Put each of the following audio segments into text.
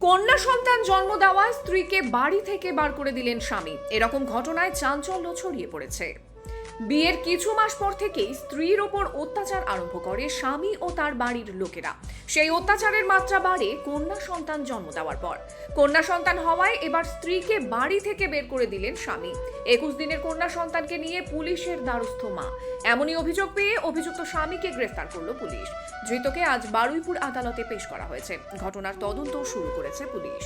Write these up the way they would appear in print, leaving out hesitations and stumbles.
কন্যা সন্তান জন্ম দেওয়ায় স্ত্রীকে বাড়ি থেকে বার করে দিলেন স্বামী। এরকম ঘটনায় চাঞ্চল্য ছড়িয়ে পড়েছে। বিয়ের কিছু মাস পর থেকেই স্ত্রীর ওপর অত্যাচার আরম্ভ করে স্বামী ও তার বাড়ির লোকেরা। সেই অত্যাচারের মাত্রা বাড়ে কন্যা সন্তান জন্ম দেওয়ার পর। কন্যা সন্তান হওয়ায় এবার স্ত্রীকে বাড়ি থেকে বের করে দিলেন স্বামী। 21 দিনের কন্যা সন্তানকে নিয়ে পুলিশের দ্বারস্থ মা। এমনই অভিযোগ পেয়ে অভিযুক্ত স্বামীকে গ্রেফতার করল পুলিশ। ধৃতকে আজ বারুইপুর আদালতে পেশ করা হয়েছে। ঘটনার তদন্ত শুরু করেছে পুলিশ।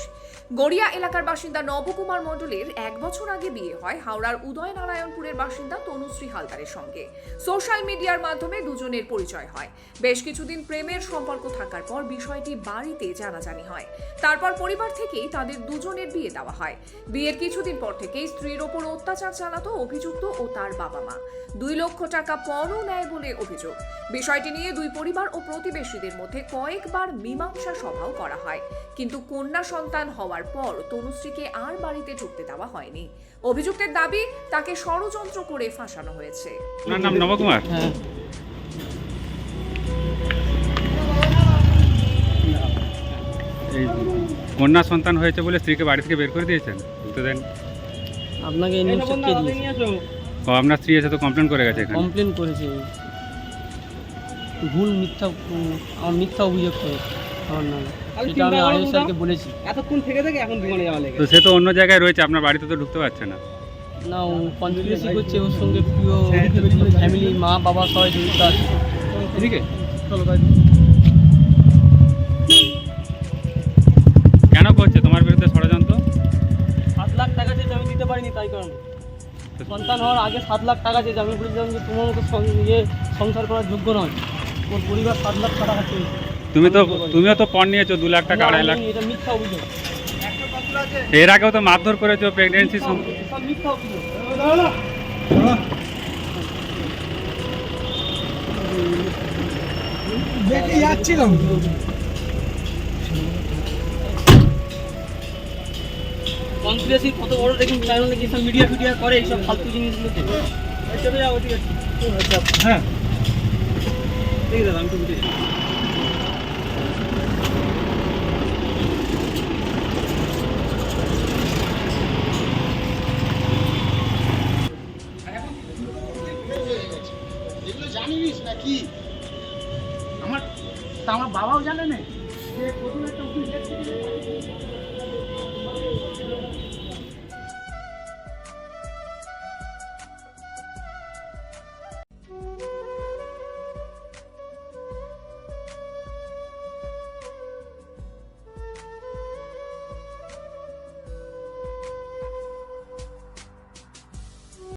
গড়িয়া এলাকার বাসিন্দা নবকুমার মণ্ডলের 1 বছর আগে বিয়ে হয় হাওড়ার উদয়নারায়ণপুরের বাসিন্দা তনুশ্রী হালদারের সঙ্গে। সোশ্যাল মিডিয়ার মাধ্যমে দুজনের পরিচয় হয়। বেশ কিছুদিন প্রেমের সম্পর্ক থাকার পর বিষয়টি বাড়িতে জানাজানি হয়। তারপর পরিবার থেকেই তাদের দুজনের বিয়ে দেওয়া হয়। বিয়ের কিছুদিন পর থেকেই স্ত্রীর ওপর অত্যাচার চালাতো অভিযুক্ত ও তার বাবা মা। 2 লক্ষ টাকা পণও নেয় বলে অভিযোগ। বিষয়টি নিয়ে দুই পরিবার ও প্রতিবেশীদের মধ্যে কয়েকবার মীমাংসা সভাও করা হয়, কিন্তু কন্যা সন্তান হওয়ার পর তনুশ্রীকে আর বাড়িতে ঢুকতে দেওয়া হয়নি। অভিযুক্তের দাবি তাকে ষড়যন্ত্র করে ফাঁসানো হয়েছে। আপনার নাম নবকুমার? হ্যাঁ। এই কন্যা সন্তান হয়েছে বলে স্ত্রীকে বাড়ি থেকে বের করে দিয়েছেন, বলতে দেন। আপনাকে এই নিউজটা কে দিয়েছে? আপনার স্ত্রী এসে তো কমপ্লেন করে গেছে এখানে। কমপ্লেন করেছে, ভুল মিথ্যা অভিযোগ করেছে আমার নামে। এটা আমি আইএস স্যারকে বলেছি। এতক্ষণ থেকে এখন দোকানে যাওয়া লেগে তো সে তো অন্য জায়গায় রয়েছে, আপনার বাড়িতে তো ঢুকতে পারছে না। না, ও কনস্পিরেসি করছে, ওর সঙ্গে প্রিয় ফ্যামিলি, মা বাবা সবাই জড়িত আছে। এদিকে কেন করছে তোমার বিরুদ্ধে ষড়যন্ত্র? 7 লাখ টাকা চেয়ে আমি দিতে পারিনি, তাই কারণে সন্তান হওয়ার আগে 7 লাখ টাকা চেয়ে আমি বলেছিলাম যে তোমার মতো সংসার করার যোগ্য নয়। ওর পরিবার 7 লাখ টাকা চেয়েছে। তুমিও তো পণ নিয়েছো 2 লাখ টাকা, 2.5 লাখ। এটা মিথ্যা অভিযোগ। এর আগেও তো মারধর করেছো প্রেগনেন্সি। সব মিথ্যা অভিযোগ। দেখে যাচ্ছিলাম। কনস্পিরেসি কত বড় দেখুন, চ্যানেলে কি সব মিডিয়া করে এইসব ফালতু জিনিসগুলোকে। চলে যাও ওদিকে। হ্যাঁ, ঠিক আছে, আমি তো বুঝে যাই। এগুলো জানিস নাকি? আমার বাবাও জানে না।